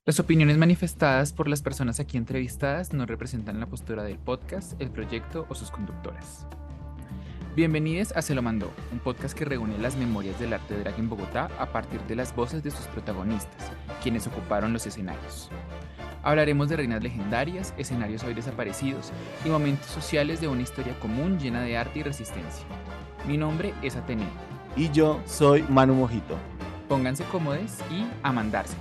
Las opiniones manifestadas por las personas aquí entrevistadas no representan la postura del podcast, el proyecto o sus conductoras. Bienvenidos a Se lo mandó, un podcast que reúne las memorias del arte drag en Bogotá a partir de las voces de sus protagonistas, quienes ocuparon los escenarios. Hablaremos de reinas legendarias, escenarios hoy desaparecidos y momentos sociales de una historia común llena de arte y resistencia. Mi nombre es Ateneo. Y yo soy Manu Mojito. Pónganse cómodos y a mandarse.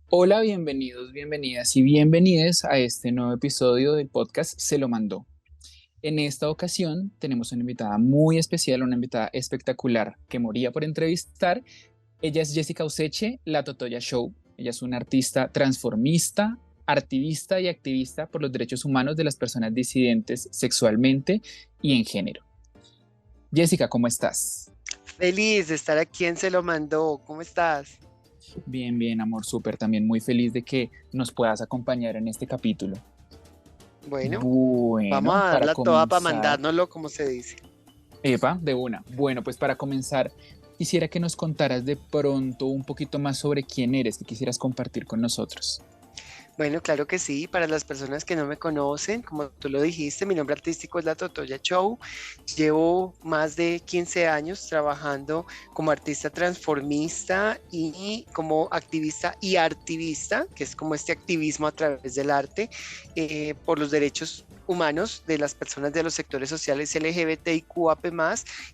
Hola, bienvenidos, bienvenidas y bienvenides a este nuevo episodio del podcast Se lo mandó. En esta ocasión tenemos una invitada muy especial, una invitada espectacular que moría por entrevistar. Ella es Jessica Useche, la Totoya Show. Ella es una artista transformista, activista y activista por los derechos humanos de las personas disidentes sexualmente y en género. Jessica, ¿cómo estás? Feliz de estar aquí en Se lo mandó. ¿Cómo estás? Bien, bien, amor, súper. También muy feliz de que nos puedas acompañar en este capítulo. Bueno, vamos Bueno, a para darla toda para comenzar, mandárnoslo, como se dice. Epa, de una. Bueno, pues para comenzar, quisiera que nos contaras de pronto un poquito más sobre quién eres, que quisieras compartir con nosotros. Bueno, claro que sí. Para las personas que no me conocen, como tú lo dijiste, mi nombre artístico es La Totoya Show. Llevo más de 15 años trabajando como artista transformista y como activista y artivista, que es como este activismo a través del arte, por los derechos humanos de las personas de los sectores sociales LGBTIQAP+,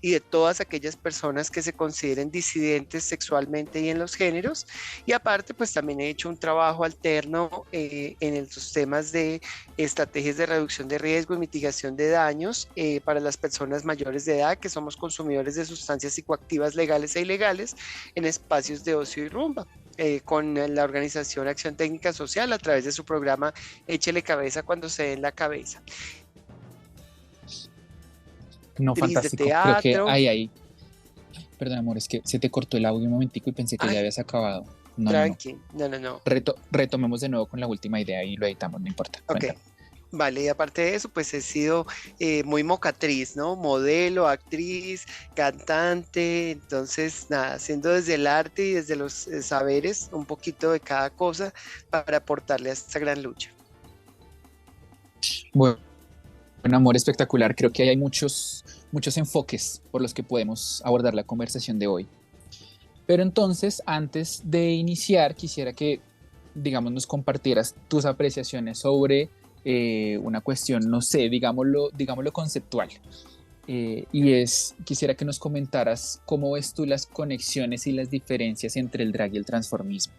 y de todas aquellas personas que se consideren disidentes sexualmente y en los géneros. Y aparte, pues también he hecho un trabajo alterno en los temas de estrategias de reducción de riesgo y mitigación de daños para las personas mayores de edad que somos consumidores de sustancias psicoactivas legales e ilegales en espacios de ocio y rumba. Con la organización Acción Técnica Social a través de su programa Échele Cabeza cuando se den la cabeza. No, Actriz de fantástico. Creo que teatro. ahí. Perdón, amor, es que se te cortó el audio un momentico y pensé que ya Ay, habías acabado. No, no, no. tranqui, no. Retomemos de nuevo con la última idea y lo editamos, no importa. Ok, Cuéntame. vale, y aparte de eso, pues he sido muy mocatriz, ¿no? Modelo, actriz, cantante, entonces, nada, haciendo desde el arte y desde los saberes un poquito de cada cosa para aportarle a esta gran lucha. Bueno, amor, espectacular. Creo que hay muchos enfoques por los que podemos abordar la conversación de hoy. Pero entonces, antes de iniciar, quisiera que, digamos, nos compartieras tus apreciaciones sobre una cuestión, no sé, digámoslo conceptual. Quisiera que nos comentaras cómo ves tú las conexiones y las diferencias entre el drag y el transformismo.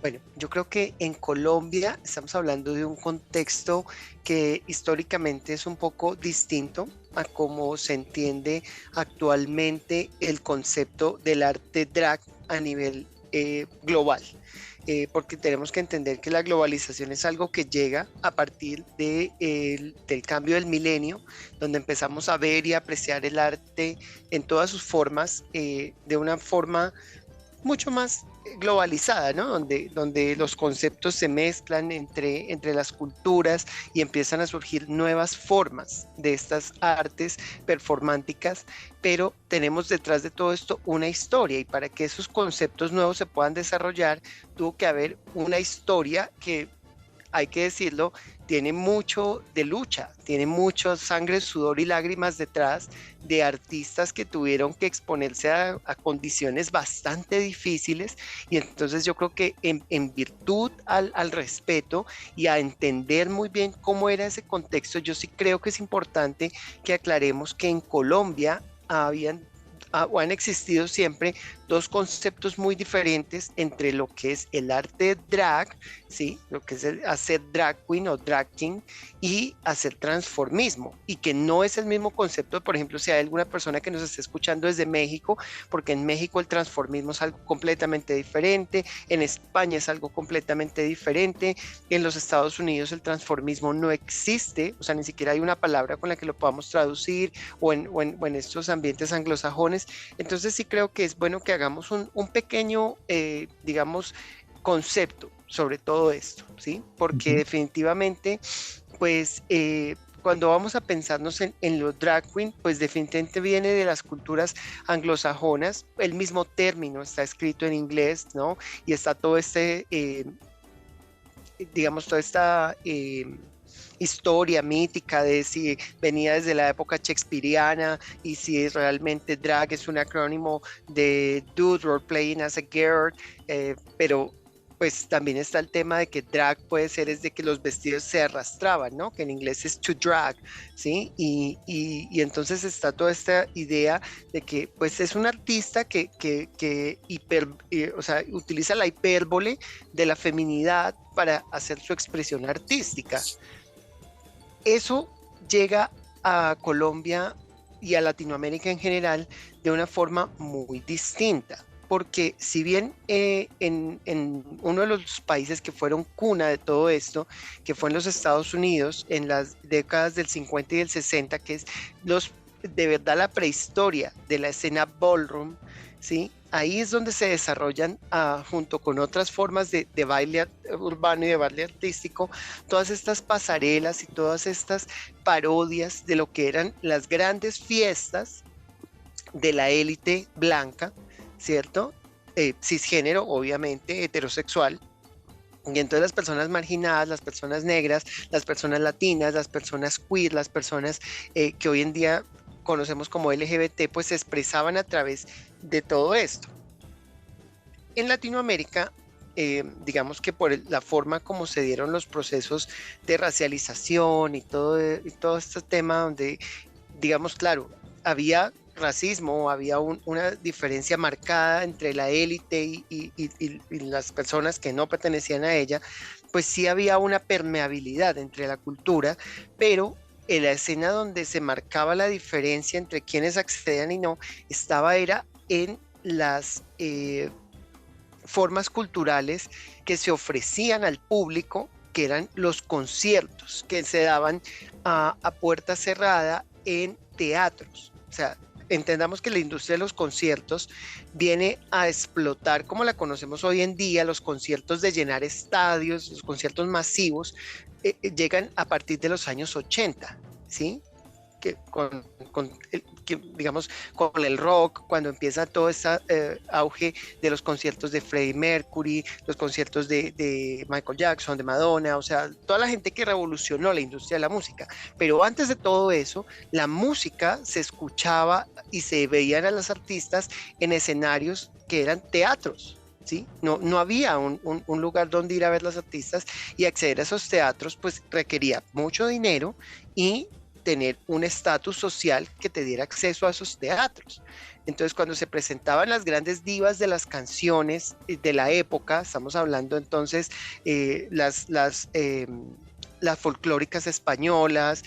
Bueno, yo creo que en Colombia estamos hablando de un contexto que históricamente es un poco distinto a cómo se entiende actualmente el concepto del arte drag a nivel global. Porque tenemos que entender que la globalización es algo que llega a partir del cambio del milenio, donde empezamos a ver y apreciar el arte en todas sus formas, de una forma mucho más globalizada, ¿no? Donde los conceptos se mezclan entre las culturas y empiezan a surgir nuevas formas de estas artes performáticas, pero tenemos detrás de todo esto una historia, y para que esos conceptos nuevos se puedan desarrollar, tuvo que haber una historia que, hay que decirlo, tiene mucho de lucha, tiene mucho sangre, sudor y lágrimas detrás de artistas que tuvieron que exponerse a condiciones bastante difíciles. Y entonces yo creo que en virtud al respeto y a entender muy bien cómo era ese contexto, yo sí creo que es importante que aclaremos que en Colombia o han existido siempre dos conceptos muy diferentes entre lo que es el arte drag, ¿sí? Lo que es hacer drag queen o drag king, y hacer transformismo, y que no es el mismo concepto. Por ejemplo, si hay alguna persona que nos esté escuchando desde México, porque en México el transformismo es algo completamente diferente, en España es algo completamente diferente, en los Estados Unidos el transformismo no existe, o sea, ni siquiera hay una palabra con la que lo podamos traducir, o en estos ambientes anglosajones. Entonces sí creo que es bueno que hagamos un pequeño, digamos, concepto sobre todo esto, ¿sí? Porque definitivamente, pues, cuando vamos a pensarnos en los drag queen, pues definitivamente viene de las culturas anglosajonas. El mismo término está escrito en inglés, ¿no? Y está todo digamos, toda esta historia mítica de si venía desde la época shakespeariana y si realmente drag es un acrónimo de Dude Role Playing as a Girl, pero pues también está el tema de que drag puede ser desde que los vestidos se arrastraban, ¿no? Que en inglés es to drag, ¿sí? Y entonces está toda esta idea de que pues es un artista que o sea, utiliza la hipérbole de la feminidad para hacer su expresión artística. Eso llega a Colombia y a Latinoamérica en general de una forma muy distinta, porque si bien en uno de los países que fueron cuna de todo esto, que fue en los Estados Unidos, en las décadas del 50 y del 60, que es de verdad la prehistoria de la escena ballroom, ¿sí? Ahí es donde se desarrollan, junto con otras formas de baile urbano y de baile artístico, todas estas pasarelas y todas estas parodias de lo que eran las grandes fiestas de la élite blanca, ¿cierto? Cisgénero, obviamente, heterosexual. Y entonces las personas marginadas, las personas negras, las personas latinas, las personas queer, las personas que hoy en día conocemos como LGBT, pues se expresaban a través de todo esto. En Latinoamérica, digamos que por la forma como se dieron los procesos de racialización y todo este tema donde, digamos, claro, había racismo, había una diferencia marcada entre la élite y las personas que no pertenecían a ella, pues sí había una permeabilidad entre la cultura, pero en la escena donde se marcaba la diferencia entre quienes accedían y no, era en las formas culturales que se ofrecían al público, que eran los conciertos que se daban a puerta cerrada en teatros. O sea, entendamos que la industria de los conciertos viene a explotar como la conocemos hoy en día, los conciertos de llenar estadios, los conciertos masivos, llegan a partir de los años 80, ¿sí? Digamos, con el rock, cuando empieza todo ese auge de los conciertos de Freddie Mercury, los conciertos de Michael Jackson, de Madonna, o sea, toda la gente que revolucionó la industria de la música. Pero antes de todo eso, la música se escuchaba y se veían a las artistas en escenarios que eran teatros. ¿Sí? No había un lugar donde ir a ver las artistas, y acceder a esos teatros pues requería mucho dinero y tener un estatus social que te diera acceso a esos teatros. Entonces, cuando se presentaban las grandes divas de las canciones de la época, estamos hablando entonces las folclóricas españolas,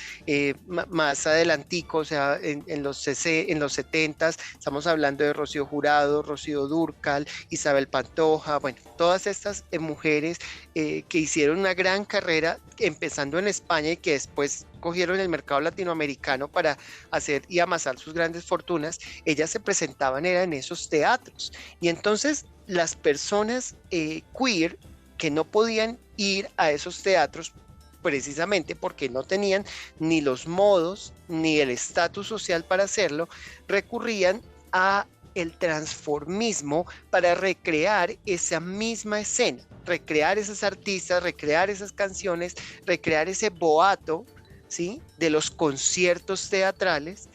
más adelantico, o sea, en los 70s, estamos hablando de Rocío Jurado, Rocío Dúrcal, Isabel Pantoja, bueno, todas estas mujeres que hicieron una gran carrera, empezando en España y que después cogieron el mercado latinoamericano para hacer y amasar sus grandes fortunas. Ellas se presentaban en esos teatros, y entonces las personas queer que no podían ir a esos teatros precisamente porque no tenían ni los modos ni el estatus social para hacerlo, recurrían a el transformismo para recrear esa misma escena, recrear esas artistas, recrear esas canciones, recrear ese boato, ¿sí?, de los conciertos teatrales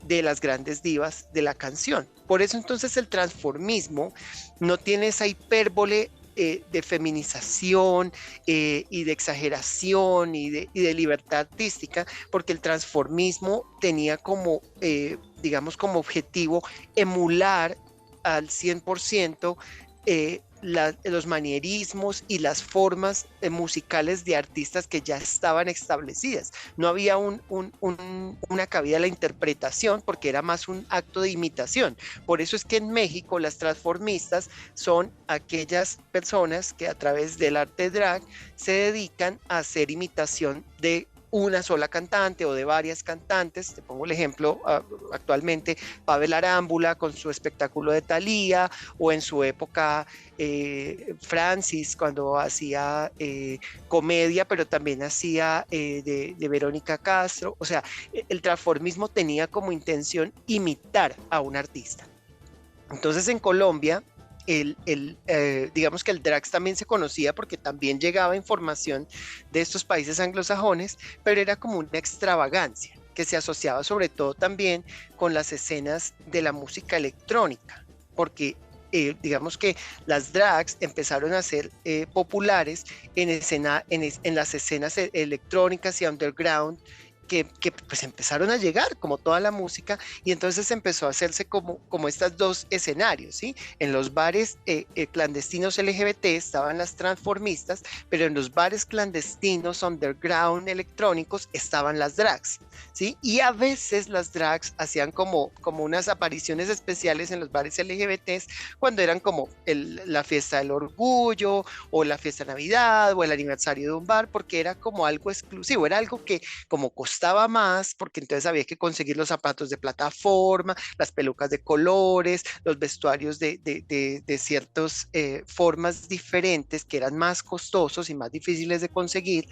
de las grandes divas de la canción. Por eso entonces el transformismo no tiene esa hipérbole de feminización y de exageración y de libertad artística, porque el transformismo tenía como, digamos, como objetivo emular al 100% los manierismos y las formas musicales de artistas que ya estaban establecidas. No había una cabida a la interpretación, porque era más un acto de imitación. Por eso es que en México las transformistas son aquellas personas que a través del arte drag se dedican a hacer imitación de una sola cantante o de varias cantantes. Te pongo el ejemplo actualmente, Pavel Arámbula con su espectáculo de Thalía, o en su época Francis cuando hacía comedia, pero también hacía de Verónica Castro. O sea, el transformismo tenía como intención imitar a un artista. Entonces en Colombia, digamos que el drags también se conocía porque también llegaba información de estos países anglosajones, pero era como una extravagancia que se asociaba sobre todo también con las escenas de la música electrónica, porque digamos que las drags empezaron a ser populares en las escenas electrónicas y underground, que pues empezaron a llegar como toda la música, y entonces empezó a hacerse como estos dos escenarios, ¿sí? En los bares clandestinos LGBT estaban las transformistas, pero en los bares clandestinos underground electrónicos estaban las drags, ¿sí? Y a veces las drags hacían como unas apariciones especiales en los bares LGBTs cuando eran como la fiesta del orgullo o la fiesta de Navidad o el aniversario de un bar, porque era como algo exclusivo, era algo que como costaba más, porque entonces había que conseguir los zapatos de plataforma, las pelucas de colores, los vestuarios de ciertas formas diferentes que eran más costosos y más difíciles de conseguir,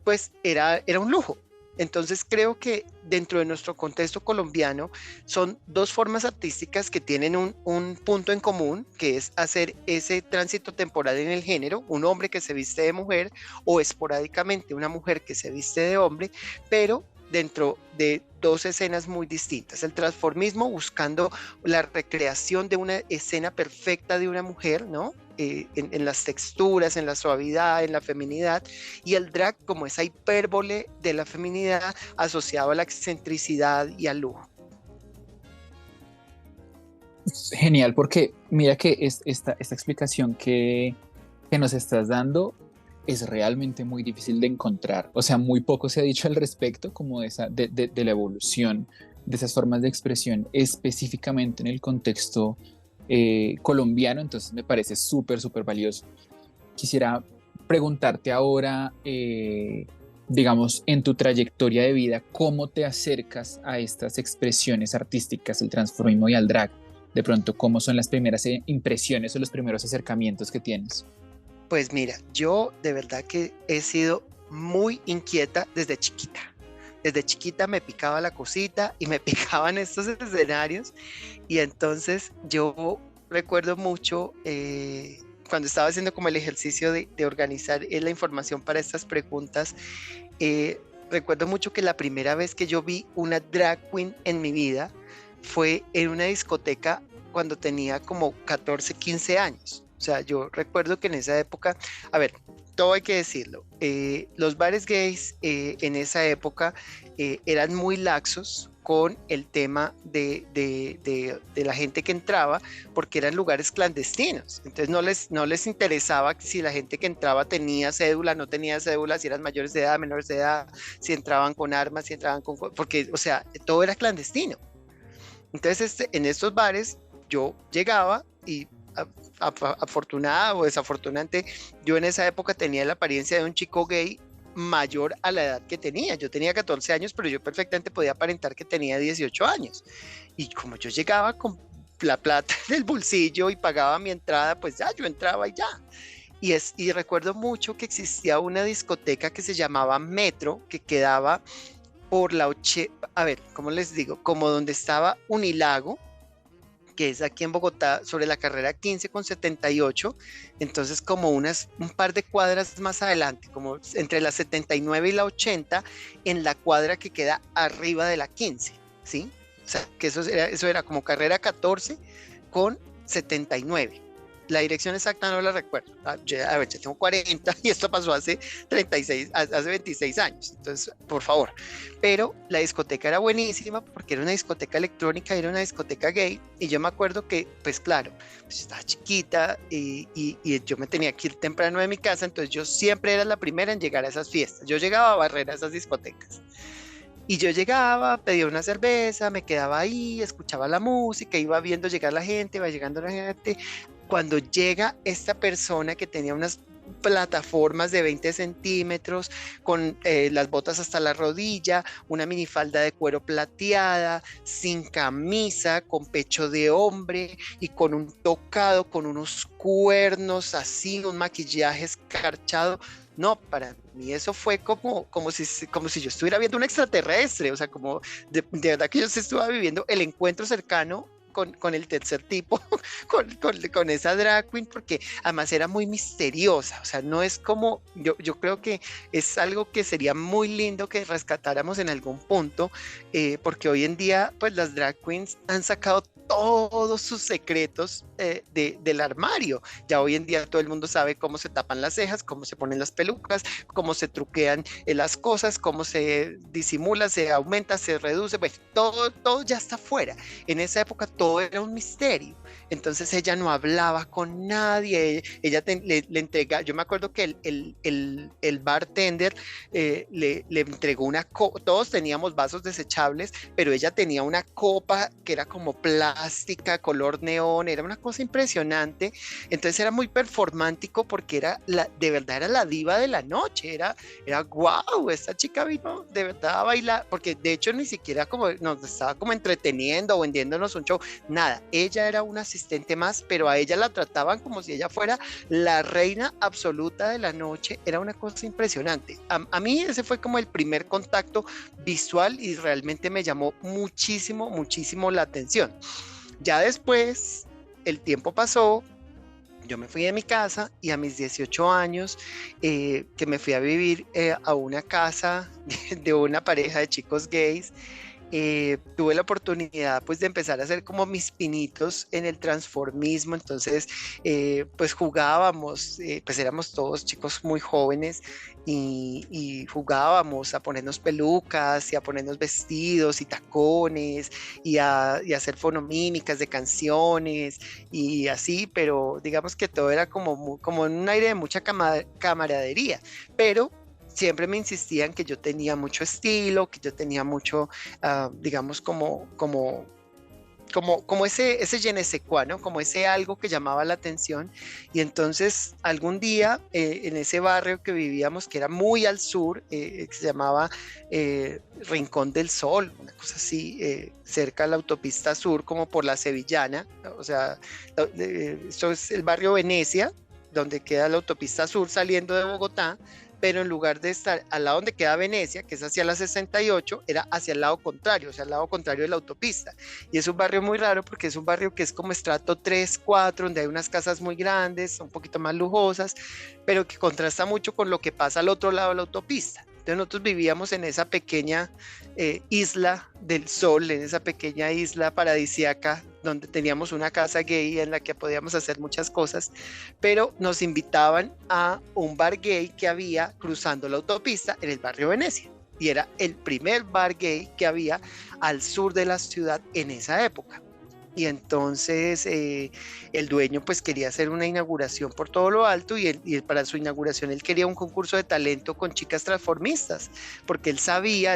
pues era un lujo. Entonces creo que dentro de nuestro contexto colombiano son dos formas artísticas que tienen un punto en común, que es hacer ese tránsito temporal en el género, un hombre que se viste de mujer o esporádicamente una mujer que se viste de hombre, pero dentro de dos escenas muy distintas. El transformismo buscando la recreación de una escena perfecta de una mujer, ¿no? En las texturas, en la suavidad, en la feminidad, y el drag como esa hipérbole de la feminidad asociado a la excentricidad y al lujo. Genial, porque mira que esta explicación que nos estás dando es realmente muy difícil de encontrar. O sea, muy poco se ha dicho al respecto, como de la evolución de esas formas de expresión, específicamente en el contexto colombiano. Entonces me parece súper, súper valioso. Quisiera preguntarte ahora, digamos, en tu trayectoria de vida, ¿cómo te acercas a estas expresiones artísticas, el transformismo y al drag? De pronto, ¿cómo son las primeras impresiones o los primeros acercamientos que tienes? Pues mira, yo de verdad que he sido muy inquieta desde chiquita. Desde chiquita me picaba la cosita y me picaban estos escenarios, y entonces yo recuerdo mucho cuando estaba haciendo como el ejercicio de organizar la información para estas preguntas, recuerdo mucho que la primera vez que yo vi una drag queen en mi vida fue en una discoteca cuando tenía como 14, 15 años. O sea, yo recuerdo que en esa época, a ver, todo hay que decirlo, los bares gays en esa época eran muy laxos con el tema de la gente que entraba, porque eran lugares clandestinos. Entonces no les interesaba si la gente que entraba tenía cédula, no tenía cédula, si eran mayores de edad, menores de edad, si entraban con armas, si entraban con... Porque, o sea, todo era clandestino. Entonces, en estos bares yo llegaba y afortunada o desafortunadamente, yo en esa época tenía la apariencia de un chico gay mayor a la edad que tenía. Yo tenía 14 años, pero yo perfectamente podía aparentar que tenía 18 años. Y como yo llegaba con la plata del bolsillo y pagaba mi entrada, pues ya, yo entraba y ya. Y recuerdo mucho que existía una discoteca que se llamaba Metro, que quedaba por a ver, ¿cómo les digo? Como donde estaba Unilago, que es aquí en Bogotá, sobre la carrera 15 con 78, entonces como un par de cuadras más adelante, como entre la 79 y la 80, en la cuadra que queda arriba de la 15, ¿sí? O sea, que eso era como carrera 14 con 79. La dirección exacta no la recuerdo. A ver, yo tengo 40 y esto pasó hace 26 años. Entonces, por favor. Pero la discoteca era buenísima porque era una discoteca electrónica, era una discoteca gay. Y yo me acuerdo que, pues claro, pues estaba chiquita y yo me tenía que ir temprano de mi casa. Entonces yo siempre era la primera en llegar a esas fiestas. Yo llegaba a barrer a esas discotecas. Y yo llegaba, pedía una cerveza, me quedaba ahí, escuchaba la música, iba viendo llegar la gente, iba llegando la gente. Cuando llega esta persona que tenía unas plataformas de 20 centímetros, con las botas hasta la rodilla, una minifalda de cuero plateada, sin camisa, con pecho de hombre y con un tocado, con unos cuernos así, un maquillaje escarchado. No, para mí eso fue como si yo estuviera viendo un extraterrestre, o sea, como de verdad que yo se estuve viviendo el encuentro cercano con el tercer tipo, con esa drag queen, porque además era muy misteriosa, o sea, no es como, yo creo que es algo que sería muy lindo que rescatáramos en algún punto, porque hoy en día, pues las drag queens han sacado todos sus secretos del armario. Ya hoy en día todo el mundo sabe cómo se tapan las cejas, cómo se ponen las pelucas, cómo se truquean las cosas, cómo se disimula, se aumenta, se reduce, bueno, todo ya está fuera. En esa época todo era un misterio. Entonces ella no hablaba con nadie, ella le entrega, yo me acuerdo que el bartender le entregó una copa, todos teníamos vasos desechables, pero ella tenía una copa que era como plástica, color neón, era una cosa impresionante. Entonces era muy performático porque de verdad era la diva de la noche, era wow, esta chica vino de verdad a bailar, porque de hecho ni siquiera como nos estaba como entreteniendo o vendiéndonos un show, nada, ella era una asistente más, pero a ella la trataban como si ella fuera la reina absoluta de la noche. Era una cosa impresionante. A mí ese fue como el primer contacto visual y realmente me llamó muchísimo, muchísimo la atención. Ya después, el tiempo pasó, yo me fui de mi casa y a mis 18 años, que me fui a vivir a una casa de una pareja de chicos gays, tuve la oportunidad pues de empezar a hacer como mis pinitos en el transformismo. Entonces pues jugábamos, pues éramos todos chicos muy jóvenes y jugábamos a ponernos pelucas y a ponernos vestidos y tacones y a hacer fonomímicas de canciones y así, pero digamos que todo era como en un aire de mucha camaradería, pero siempre me insistían que yo tenía mucho estilo, que yo tenía mucho, digamos, como ese je ne sais quoi, ¿no? Como ese algo que llamaba la atención. Y entonces algún día en ese barrio que vivíamos, que era muy al sur, que se llamaba Rincón del Sol, una cosa así, cerca de la autopista sur, como por la Sevillana, o sea, esto es el barrio Venecia, donde queda la autopista sur saliendo de Bogotá, pero en lugar de estar al lado donde queda Venecia, que es hacia la 68, era hacia el lado contrario, o sea, al lado contrario de la autopista. Y es un barrio muy raro porque es un barrio que es como estrato 3, 4, donde hay unas casas muy grandes, un poquito más lujosas, pero que contrasta mucho con lo que pasa al otro lado de la autopista. Entonces nosotros vivíamos en esa pequeña isla del sol, en esa pequeña isla paradisíaca, donde teníamos una casa gay en la que podíamos hacer muchas cosas, pero nos invitaban a un bar gay que había cruzando la autopista en el barrio Venecia. Y era el primer bar gay que había al sur de la ciudad en esa época. Y entonces el dueño pues quería hacer una inauguración por todo lo alto y para su inauguración él quería un concurso de talento con chicas transformistas, porque él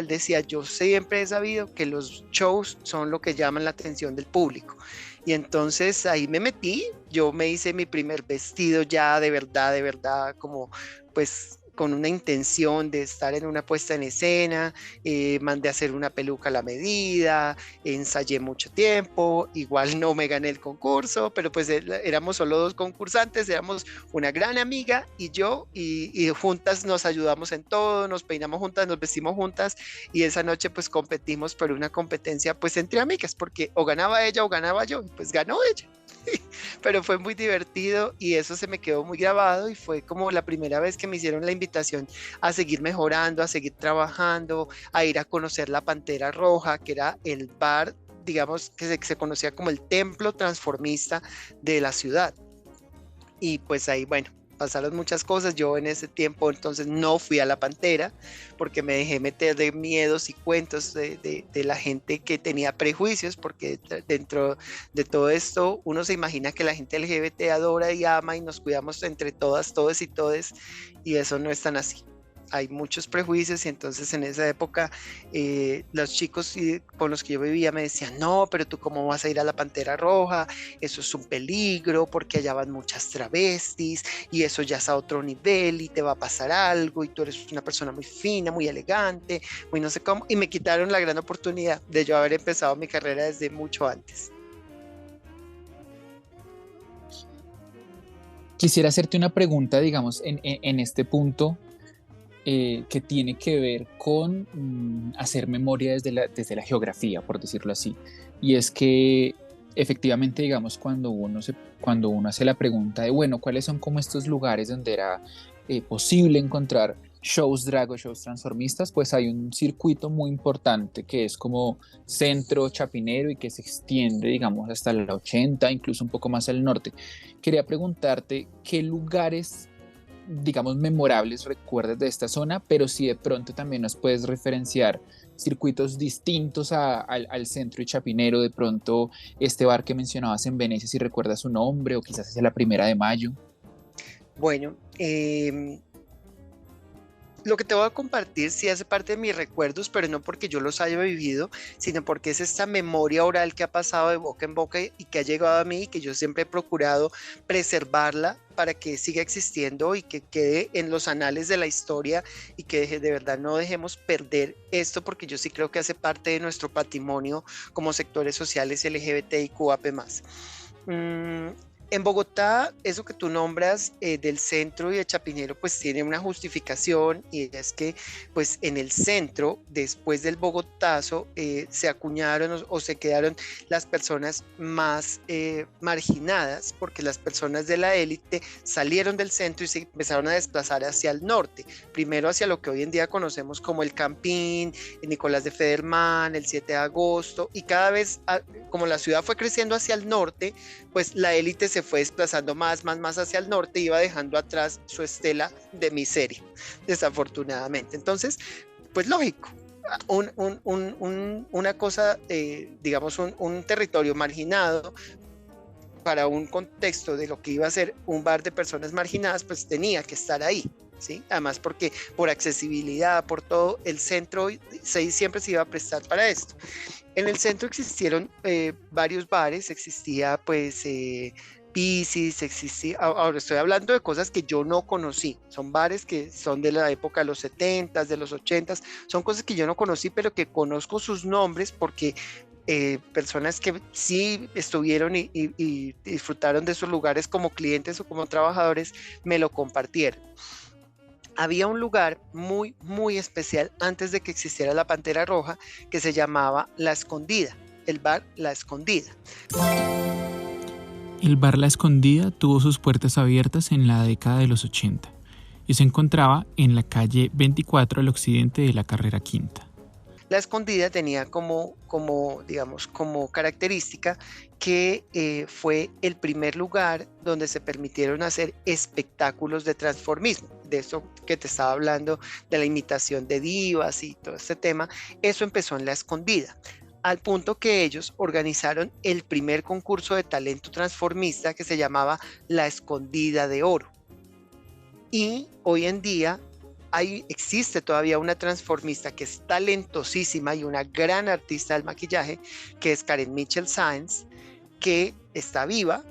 decía, yo siempre he sabido que los shows son lo que llaman la atención del público. Y entonces ahí me metí, yo me hice mi primer vestido ya de verdad, como pues con una intención de estar en una puesta en escena, mandé a hacer una peluca a la medida, ensayé mucho tiempo, igual no me gané el concurso, pero pues éramos solo 2 concursantes, éramos una gran amiga y yo, y juntas nos ayudamos en todo, nos peinamos juntas, nos vestimos juntas, y esa noche pues competimos por una competencia pues entre amigas, porque o ganaba ella o ganaba yo, pues ganó ella. Pero fue muy divertido y eso se me quedó muy grabado y fue como la primera vez que me hicieron la invitación a seguir mejorando, a seguir trabajando, a ir a conocer la Pantera Roja, que era el bar, digamos, que se conocía como el templo transformista de la ciudad. Y pues ahí, bueno, pasaron muchas cosas. Yo en ese tiempo entonces no fui a la Pantera porque me dejé meter de miedos y cuentos de la gente que tenía prejuicios, porque dentro de todo esto uno se imagina que la gente LGBT adora y ama y nos cuidamos entre todas, todos y todes, y eso no es tan así. hay muchos prejuicios y entonces en esa época los chicos con los que yo vivía me decían, no, pero tú cómo vas a ir a la Pantera Roja, eso es un peligro porque allá van muchas travestis y eso ya es a otro nivel y te va a pasar algo y tú eres una persona muy fina, muy elegante, muy no sé cómo, y me quitaron la gran oportunidad de yo haber empezado mi carrera desde mucho antes. Quisiera hacerte una pregunta, digamos, en este punto que tiene que ver con hacer memoria desde la geografía, por decirlo así. Y es que efectivamente, digamos, cuando uno hace la pregunta de, bueno, ¿cuáles son como estos lugares donde era posible encontrar shows drag o shows transformistas? Pues hay un circuito muy importante que es como centro chapinero y que se extiende, digamos, hasta la 80, incluso un poco más al norte. Quería preguntarte qué lugares, digamos, memorables recuerdas de esta zona, pero si de pronto también nos puedes referenciar circuitos distintos al centro y chapinero, de pronto este bar que mencionabas en Venecia, si recuerdas su nombre, o quizás es la 1 de Mayo. Bueno, lo que te voy a compartir sí hace parte de mis recuerdos, pero no porque yo los haya vivido, sino porque es esta memoria oral que ha pasado de boca en boca y que ha llegado a mí y que yo siempre he procurado preservarla para que siga existiendo y que quede en los anales de la historia y que de verdad no dejemos perder esto, porque yo sí creo que hace parte de nuestro patrimonio como sectores sociales LGBTIQAP+. En Bogotá, eso que tú nombras del centro y de Chapinero, pues tiene una justificación, y es que pues en el centro, después del Bogotazo, se acuñaron o se quedaron las personas más marginadas, porque las personas de la élite salieron del centro y se empezaron a desplazar hacia el norte, primero hacia lo que hoy en día conocemos como el Campín, el Nicolás de Federman, el 7 de agosto, y cada vez, como la ciudad fue creciendo hacia el norte, pues la élite se fue desplazando más hacia el norte y iba dejando atrás su estela de miseria, desafortunadamente. Entonces, pues lógico, una cosa, digamos, un territorio marginado para un contexto de lo que iba a ser un bar de personas marginadas, pues tenía que estar ahí. ¿Sí? Además porque por accesibilidad, por todo, el centro siempre se iba a prestar para esto. En el centro existieron varios bares, existía pues Piscis, existía, ahora estoy hablando de cosas que yo no conocí, son bares que son de la época de los 70s, de los 80s, son cosas que yo no conocí, pero que conozco sus nombres porque personas que sí estuvieron y disfrutaron de esos lugares como clientes o como trabajadores me lo compartieron. Había un lugar muy, muy especial antes de que existiera la Pantera Roja que se llamaba La Escondida, el bar La Escondida. El bar La Escondida tuvo sus puertas abiertas en la década de los 80 y se encontraba en la calle 24 al occidente de la Carrera Quinta. La Escondida tenía digamos, como característica que fue el primer lugar donde se permitieron hacer espectáculos de transformismo, de eso que te estaba hablando, de la imitación de divas y todo este tema. Eso empezó en La Escondida, al punto que ellos organizaron el primer concurso de talento transformista que se llamaba La Escondida de Oro. Y hoy en día existe todavía una transformista que es talentosísima y una gran artista del maquillaje, que es Karen Mitchell Sáenz, que está viva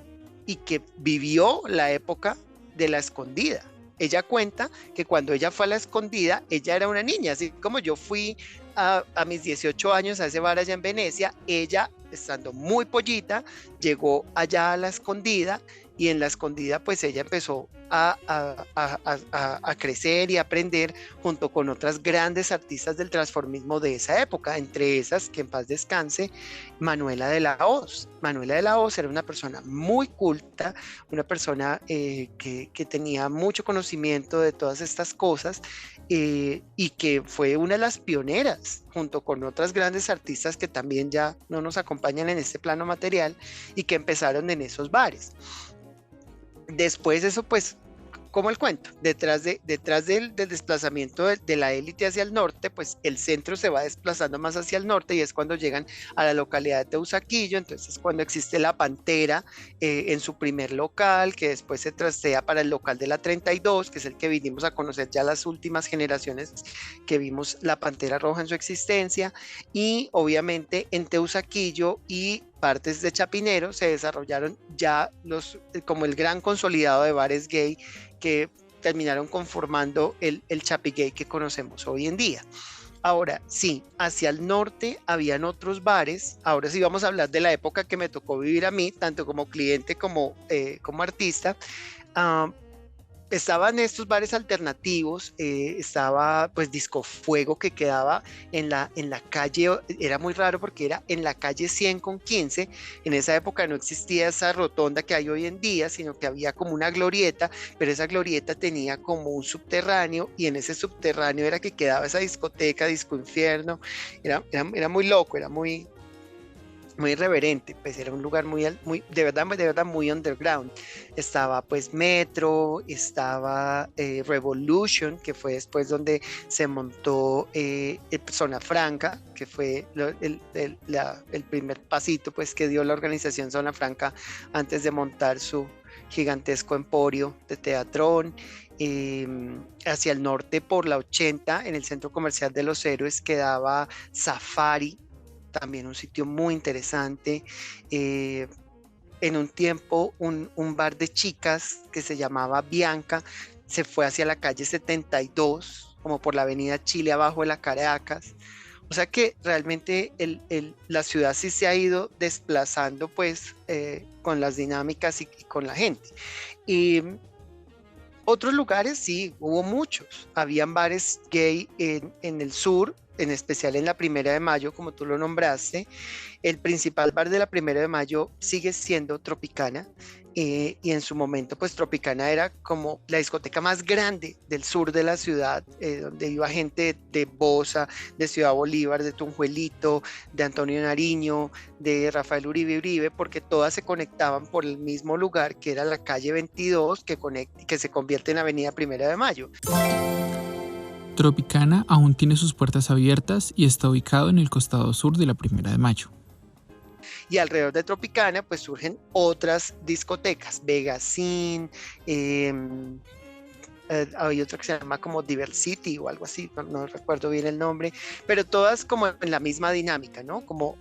y que vivió la época de La Escondida. Ella cuenta que cuando ella fue a La Escondida, ella era una niña, así como yo fui a mis 18 años a ese bar allá en Venecia. Ella, estando muy pollita, llegó allá a La Escondida, y en La Escondida pues ella empezó a crecer y aprender junto con otras grandes artistas del transformismo de esa época, entre esas, que en paz descanse, Manuela de la Hoz. Manuela de la Hoz era una persona muy culta, una persona que tenía mucho conocimiento de todas estas cosas, y que fue una de las pioneras junto con otras grandes artistas que también ya no nos acompañan en este plano material y que empezaron en esos bares. Después eso pues como el cuento, detrás del desplazamiento de la élite hacia el norte, pues el centro se va desplazando más hacia el norte y es cuando llegan a la localidad de Teusaquillo. Entonces cuando existe la Pantera en su primer local, que después se trastea para el local de la 32, que es el que vinimos a conocer ya las últimas generaciones que vimos la Pantera Roja en su existencia, y obviamente en Teusaquillo y partes de Chapinero se desarrollaron ya como el gran consolidado de bares gay que terminaron conformando el Chapi Gay que conocemos hoy en día. Ahora, sí, hacia el norte habían otros bares. Ahora sí vamos a hablar de la época que me tocó vivir a mí, tanto como cliente como artista. Uh, Estaban estos bares alternativos, estaba pues Disco Fuego, que quedaba en la calle, era muy raro porque era en la calle 100 con 15. En esa época no existía esa rotonda que hay hoy en día, sino que había como una glorieta, pero esa glorieta tenía como un subterráneo, y en ese subterráneo era que quedaba esa discoteca, Disco Infierno. Era muy loco, era muy irreverente, pues era un lugar de verdad muy underground. Estaba pues Metro, estaba Revolution, que fue después donde se montó Zona Franca, que fue el primer pasito pues que dio la organización Zona Franca antes de montar su gigantesco emporio de teatrón. Hacia el norte por la 80, en el centro comercial de Los Héroes, quedaba Safari, también un sitio muy interesante. En un tiempo un bar de chicas que se llamaba Bianca se fue hacia la calle 72, como por la avenida Chile abajo de la Caracas. O sea que realmente la ciudad sí se ha ido desplazando pues con las dinámicas y con la gente. Y otros lugares sí, hubo muchos. Habían bares gay en el sur, en especial en la Primera de Mayo, como tú lo nombraste. El principal bar de la Primera de Mayo sigue siendo Tropicana, y en su momento pues Tropicana era como la discoteca más grande del sur de la ciudad, donde iba gente de Bosa, de Ciudad Bolívar, de Tunjuelito, de Antonio Nariño, de Rafael Uribe, porque todas se conectaban por el mismo lugar, que era la calle 22, que se convierte en Avenida Primera de Mayo. Tropicana aún tiene sus puertas abiertas y está ubicado en el costado sur de la Primera de Mayo. Y alrededor de Tropicana pues surgen otras discotecas, Vegasín, hay otra que se llama como Diversity o algo así, no recuerdo bien el nombre, pero todas como en la misma dinámica, ¿no? Como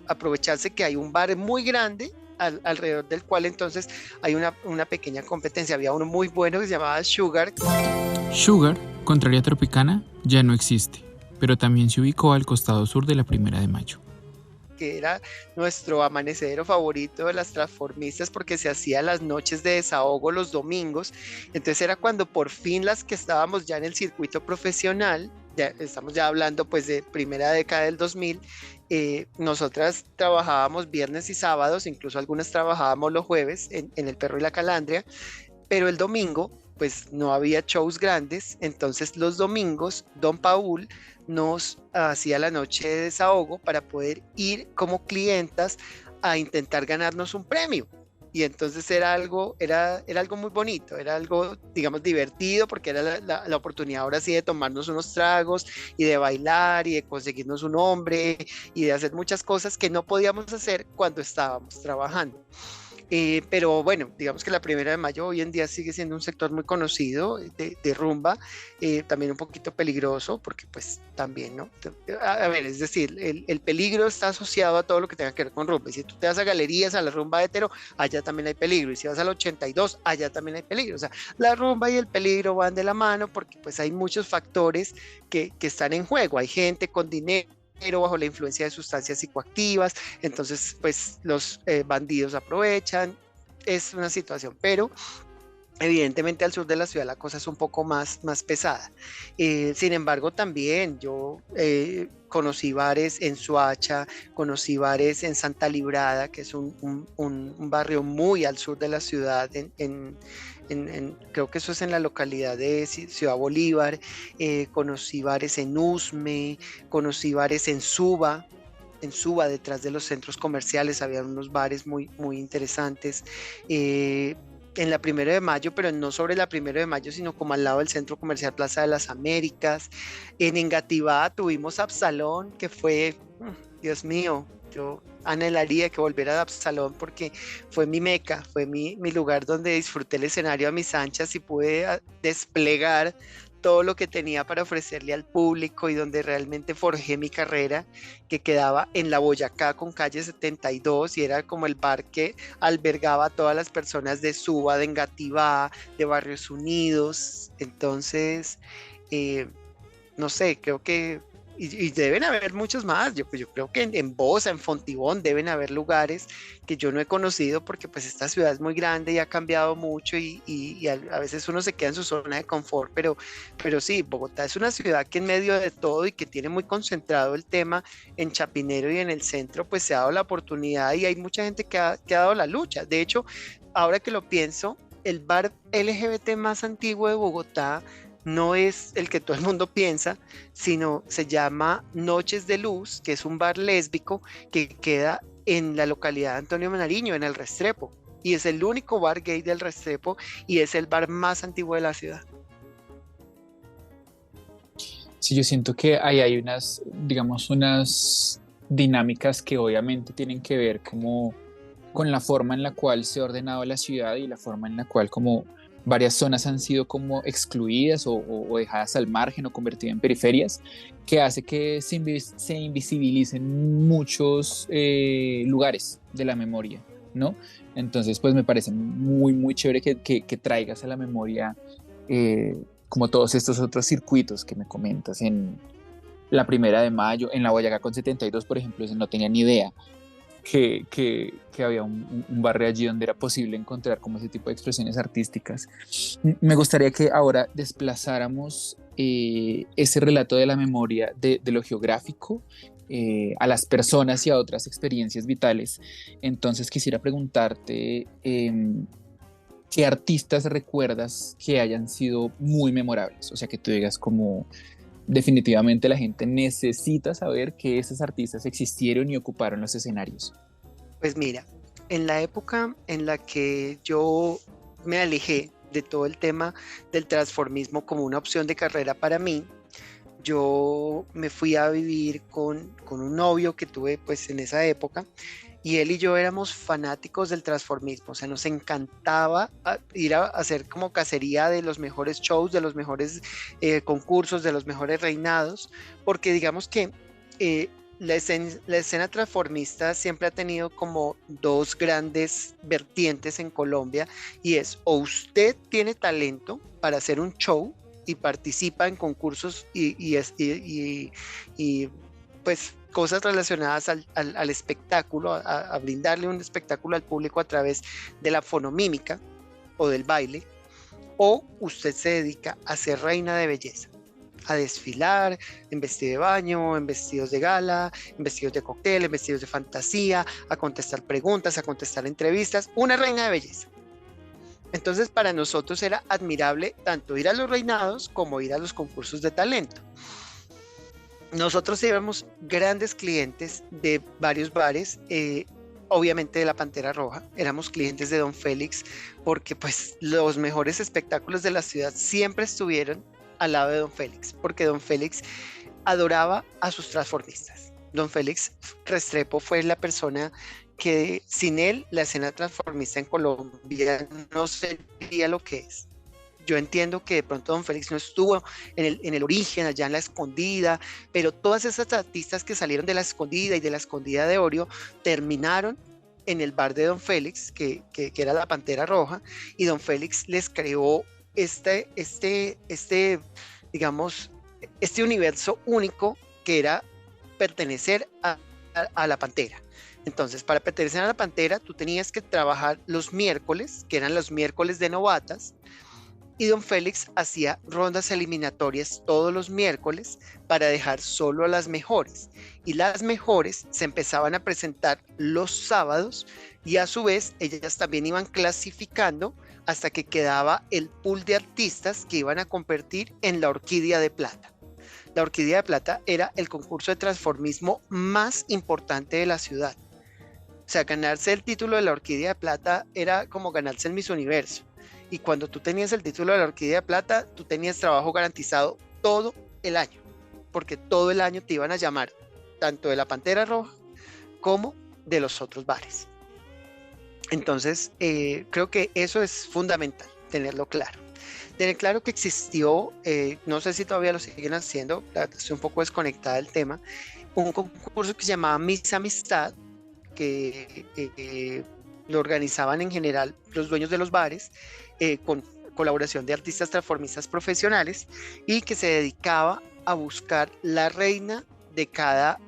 aprovecharse que hay un bar muy grande alrededor del cual entonces hay una pequeña competencia. Había uno muy bueno que se llamaba Sugar. Sugar, contrario a Tropicana, ya no existe, pero también se ubicó al costado sur de la Primera de Mayo, que era nuestro amanecedero favorito de las transformistas, porque se hacía las noches de desahogo los domingos. Entonces era cuando por fin las que estábamos ya en el circuito profesional, ya estamos ya hablando pues de primera década del 2000, nosotras trabajábamos viernes y sábados, incluso algunas trabajábamos los jueves en El Perro y la Calandria, pero el domingo pues no había shows grandes. Entonces los domingos Don Paul nos hacía la noche de desahogo para poder ir como clientas a intentar ganarnos un premio. Y entonces era algo muy bonito, era algo, digamos, divertido, porque era la oportunidad ahora sí de tomarnos unos tragos y de bailar y de conseguirnos un hombre y de hacer muchas cosas que no podíamos hacer cuando estábamos trabajando. Pero bueno, digamos que la Primera de Mayo hoy en día sigue siendo un sector muy conocido de rumba, también un poquito peligroso, porque pues también, ¿no? A ver, es decir, el peligro está asociado a todo lo que tenga que ver con rumba. Y si tú te vas a galerías, a la rumba hetero, allá también hay peligro. Y si vas al 82, allá también hay peligro. O sea, la rumba y el peligro van de la mano, porque pues hay muchos factores que están en juego. Hay gente con dinero bajo la influencia de sustancias psicoactivas, entonces pues los bandidos aprovechan. Es una situación, pero evidentemente al sur de la ciudad la cosa es un poco más pesada. Sin embargo, también yo conocí bares en Soacha, conocí bares en Santa Librada, que es un barrio muy al sur de la ciudad, creo que eso es en la localidad de Ciudad Bolívar. Conocí bares en Usme, conocí bares en Suba, detrás de los centros comerciales había unos bares muy interesantes. en la Primero de Mayo, pero no sobre la Primero de Mayo, sino como al lado del Centro Comercial Plaza de las Américas. En Engativá tuvimos Absalón, que fue, Dios mío, yo anhelaría que volviera a Absalón porque fue mi meca, fue mi lugar donde disfruté el escenario a mis anchas y pude desplegar todo lo que tenía para ofrecerle al público y donde realmente forjé mi carrera, que quedaba en la Boyacá con calle 72 y era como el bar que albergaba a todas las personas de Suba, de Engativá, de Barrios Unidos. Entonces, no sé, creo que, y deben haber muchos más, yo creo que en Bosa, en Fontibón deben haber lugares que yo no he conocido porque pues esta ciudad es muy grande y ha cambiado mucho y a veces uno se queda en su zona de confort, pero sí, Bogotá es una ciudad que en medio de todo y que tiene muy concentrado el tema en Chapinero y en el centro, pues se ha dado la oportunidad y hay mucha gente que ha dado la lucha. De hecho, ahora que lo pienso, el bar LGBT más antiguo de Bogotá no es el que todo el mundo piensa, sino se llama Noches de Luz, que es un bar lésbico que queda en la localidad de Antonio Nariño, en el Restrepo, y es el único bar gay del Restrepo y es el bar más antiguo de la ciudad. Sí, yo siento que ahí hay unas, digamos, unas dinámicas que obviamente tienen que ver como con la forma en la cual se ha ordenado la ciudad y la forma en la cual como varias zonas han sido como excluidas o dejadas al margen o convertidas en periferias, que hace que se invisibilicen muchos lugares de la memoria, ¿no? Entonces, pues me parece muy, muy chévere que traigas a la memoria como todos estos otros circuitos que me comentas en la Primera de Mayo, en la Boyacá con 72, por ejemplo, no tenía ni idea que había un barrio allí donde era posible encontrar como ese tipo de expresiones artísticas. Me gustaría que ahora desplazáramos ese relato de la memoria de lo geográfico a las personas y a otras experiencias vitales. Entonces quisiera preguntarte ¿qué artistas recuerdas que hayan sido muy memorables? O sea, que tú digas como definitivamente la gente necesita saber que esos artistas existieron y ocuparon los escenarios. Pues mira, en la época en la que yo me alejé de todo el tema del transformismo como una opción de carrera para mí, yo me fui a vivir con un novio que tuve pues en esa época y él y yo éramos fanáticos del transformismo, o sea, nos encantaba ir a hacer como cacería de los mejores shows, de los mejores concursos, de los mejores reinados, porque digamos que la escena transformista siempre ha tenido como dos grandes vertientes en Colombia y es o usted tiene talento para hacer un show y participa en concursos y pues cosas relacionadas al espectáculo, a brindarle un espectáculo al público a través de la fonomímica o del baile, o usted se dedica a ser reina de belleza, a desfilar en vestido de baño, en vestidos de gala, en vestidos de cóctel, en vestidos de fantasía, a contestar preguntas, a contestar entrevistas, una reina de belleza. Entonces para nosotros era admirable tanto ir a los reinados como ir a los concursos de talento. Nosotros éramos grandes clientes de varios bares, obviamente de la Pantera Roja, éramos clientes de Don Félix, porque pues los mejores espectáculos de la ciudad siempre estuvieron al lado de Don Félix, porque Don Félix adoraba a sus transformistas. Don Félix Restrepo fue la persona que sin él la escena transformista en Colombia no sería lo que es. Yo entiendo que de pronto Don Félix no estuvo en el origen, allá en la Escondida, pero todas esas artistas que salieron de la Escondida y de la Escondida de Orio terminaron en el bar de Don Félix, que era la Pantera Roja, y Don Félix les creó digamos, este universo único que era pertenecer a la Pantera. Entonces, para pertenecer a la Pantera, tú tenías que trabajar los miércoles, que eran los miércoles de novatas, y Don Félix hacía rondas eliminatorias todos los miércoles para dejar solo a las mejores. Y las mejores se empezaban a presentar los sábados y a su vez ellas también iban clasificando hasta que quedaba el pool de artistas que iban a competir en la Orquídea de Plata. La Orquídea de Plata era el concurso de transformismo más importante de la ciudad. O sea, ganarse el título de la Orquídea de Plata era como ganarse el Miss Universo. y cuando tú tenías el título de la Orquídea de Plata, tú tenías trabajo garantizado todo el año, porque todo el año te iban a llamar, tanto de la Pantera Roja como de los otros bares. Entonces, creo que eso es fundamental, tenerlo claro. Tener claro que existió, no sé si todavía lo siguen haciendo, estoy un poco desconectada del tema, un concurso que se llamaba Miss Amistad, que lo organizaban en general los dueños de los bares, con colaboración de artistas transformistas profesionales, y que se dedicaba a buscar la reina de cada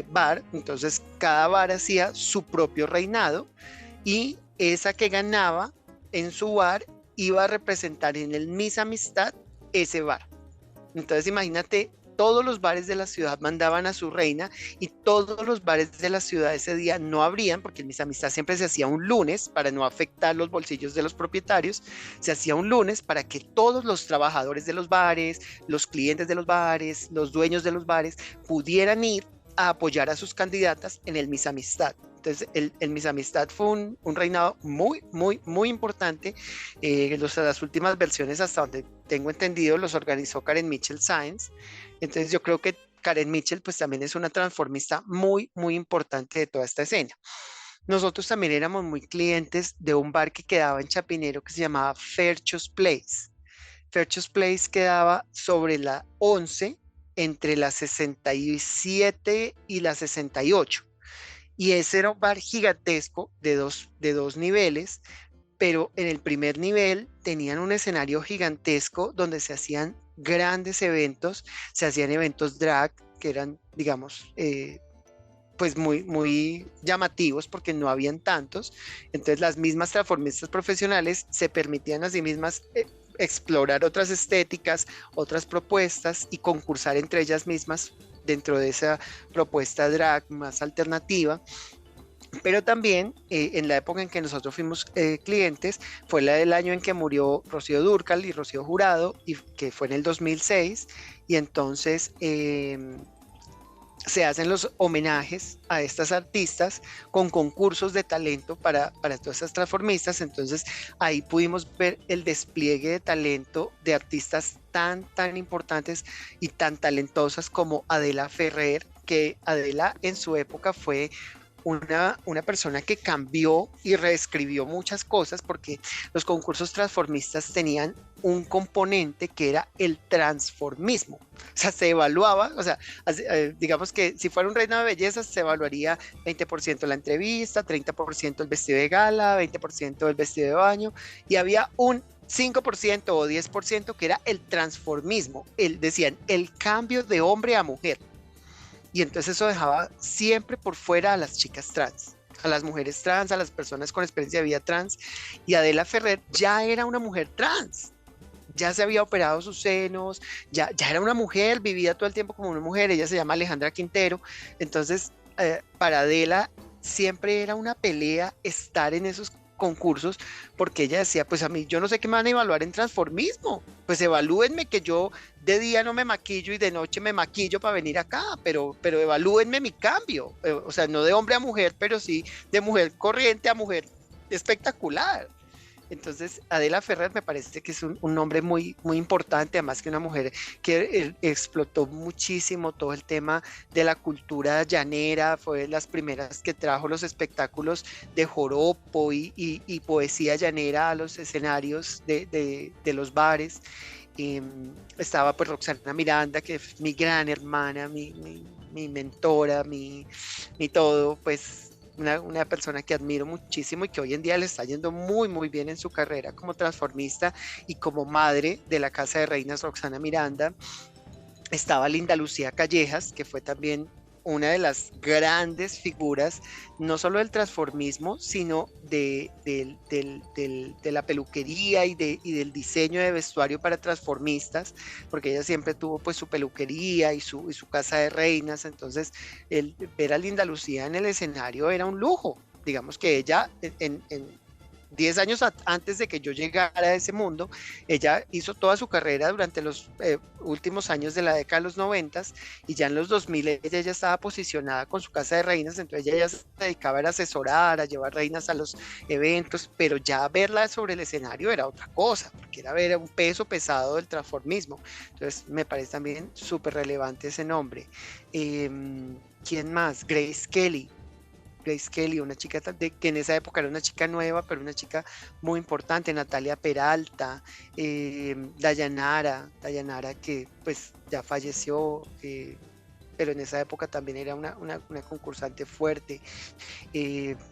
bar. Entonces cada bar hacía su propio reinado y esa que ganaba en su bar iba a representar en el Miss Amistad ese bar. Entonces imagínate, todos los bares de la ciudad mandaban a su reina y todos los bares de la ciudad ese día no abrían, porque el Miss Amistad siempre se hacía un lunes para no afectar los bolsillos de los propietarios. Se hacía un lunes para que todos los trabajadores de los bares, los clientes de los bares, los dueños de los bares pudieran ir a apoyar a sus candidatas en el Miss Amistad. Entonces el Miss Amistad fue un reinado muy, muy, muy importante. Las últimas versiones, hasta donde tengo entendido, los organizó Karen Mitchell Sáenz. Entonces yo creo que Karen Mitchell pues también es una transformista muy, muy importante de toda esta escena. Nosotros también éramos muy clientes de un bar que quedaba en Chapinero que se llamaba Ferchos Place. Ferchos Place quedaba sobre la 11, entre la 67 y la 68. Y ese era un bar gigantesco de dos niveles, pero en el primer nivel tenían un escenario gigantesco donde se hacían grandes eventos, se hacían eventos drag que eran, digamos, pues muy, muy llamativos porque no habían tantos. Entonces las mismas transformistas profesionales se permitían a sí mismas explorar otras estéticas, otras propuestas y concursar entre ellas mismas dentro de esa propuesta drag más alternativa. Pero también en la época en que nosotros fuimos clientes, fue la del año en que murió Rocío Dúrcal y Rocío Jurado, y que fue en el 2006, y entonces se hacen los homenajes a estas artistas con concursos de talento para todas estas transformistas. Entonces ahí pudimos ver el despliegue de talento de artistas tan importantes y tan talentosas como Adela Ferrer, que Adela en su época fue una persona que cambió y reescribió muchas cosas, porque los concursos transformistas tenían un componente que era el transformismo. O sea, se evaluaba, o sea, digamos que si fuera un reino de belleza se evaluaría 20% la entrevista, 30% el vestido de gala, 20% el vestido de baño, y había un 5% o 10% que era el transformismo. Decían el cambio de hombre a mujer. Y entonces eso dejaba siempre por fuera a las chicas trans, a las mujeres trans, a las personas con experiencia de vida trans. Y Adela Ferrer ya era una mujer trans, ya se había operado sus senos, ya era una mujer, vivía todo el tiempo como una mujer. Ella se llama Alejandra Quintero. Entonces para Adela siempre era una pelea estar en esos concursos, porque ella decía, pues a mí yo no sé qué me van a evaluar en transformismo, pues evalúenme que yo de día no me maquillo y de noche me maquillo para venir acá, pero evalúenme mi cambio, o sea, no de hombre a mujer, pero sí de mujer corriente a mujer espectacular. Entonces Adela Ferrer me parece que es un nombre muy, muy importante, además que una mujer que explotó muchísimo todo el tema de la cultura llanera, fue de las primeras que trajo los espectáculos de joropo y poesía llanera a los escenarios de los bares. Estaba pues Roxana Miranda, que es mi gran hermana, mi mentora, mi todo, pues una persona que admiro muchísimo y que hoy en día le está yendo muy, muy bien en su carrera como transformista y como madre de la Casa de Reinas, Roxana Miranda. Estaba Linda Lucía Callejas, que fue también una de las grandes figuras, no solo del transformismo, sino de la peluquería y del diseño de vestuario para transformistas, porque ella siempre tuvo pues su peluquería y su casa de reinas. Entonces ver a Linda Lucía en el escenario era un lujo. Digamos que ella 10 años antes de que yo llegara a ese mundo. Ella hizo toda su carrera durante los últimos años de la década de los 90 y ya en los 2000 ella ya estaba posicionada con su casa de reinas, entonces ella ya se dedicaba a asesorar, a llevar reinas a los eventos, pero ya verla sobre el escenario era otra cosa, porque era ver un peso pesado del transformismo. Entonces me parece también súper relevante ese nombre. ¿Quién más? Grace Kelly, una chica que en esa época era una chica nueva, pero una chica muy importante. Natalia Peralta, Dayanara que pues ya falleció, pero en esa época también era una concursante fuerte.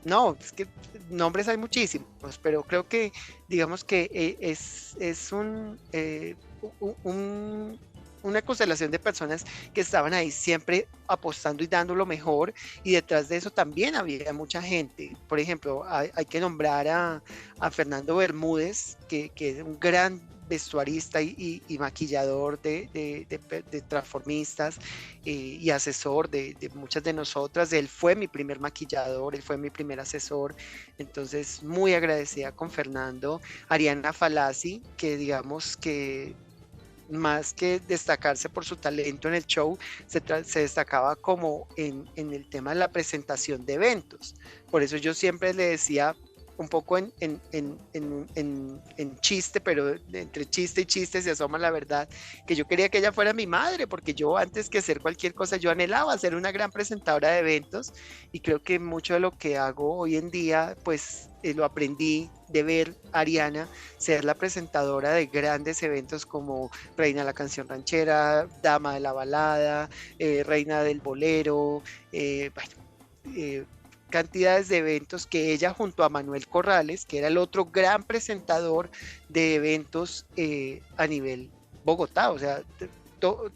No, es que nombres hay muchísimos, pero creo que digamos que es una constelación de personas que estaban ahí siempre apostando y dando lo mejor, y detrás de eso también había mucha gente. Por ejemplo, hay que nombrar a Fernando Bermúdez, que es un gran vestuarista y maquillador de transformistas, y asesor de muchas de nosotras. Él fue mi primer maquillador, él fue mi primer asesor, entonces muy agradecida con Fernando. Ariana Falazzi, que digamos que más que destacarse por su talento en el show, se destacaba como en el tema de la presentación de eventos. Por eso yo siempre le decía, un poco en chiste, pero entre chiste y chiste se asoma la verdad, que yo quería que ella fuera mi madre, porque yo antes que hacer cualquier cosa, yo anhelaba ser una gran presentadora de eventos, y creo que mucho de lo que hago hoy en día, pues lo aprendí de ver a Ariana ser la presentadora de grandes eventos como Reina de la Canción Ranchera, Dama de la Balada, Reina del Bolero, cantidades de eventos que ella, junto a Manuel Corrales, que era el otro gran presentador de eventos a nivel Bogotá, o sea,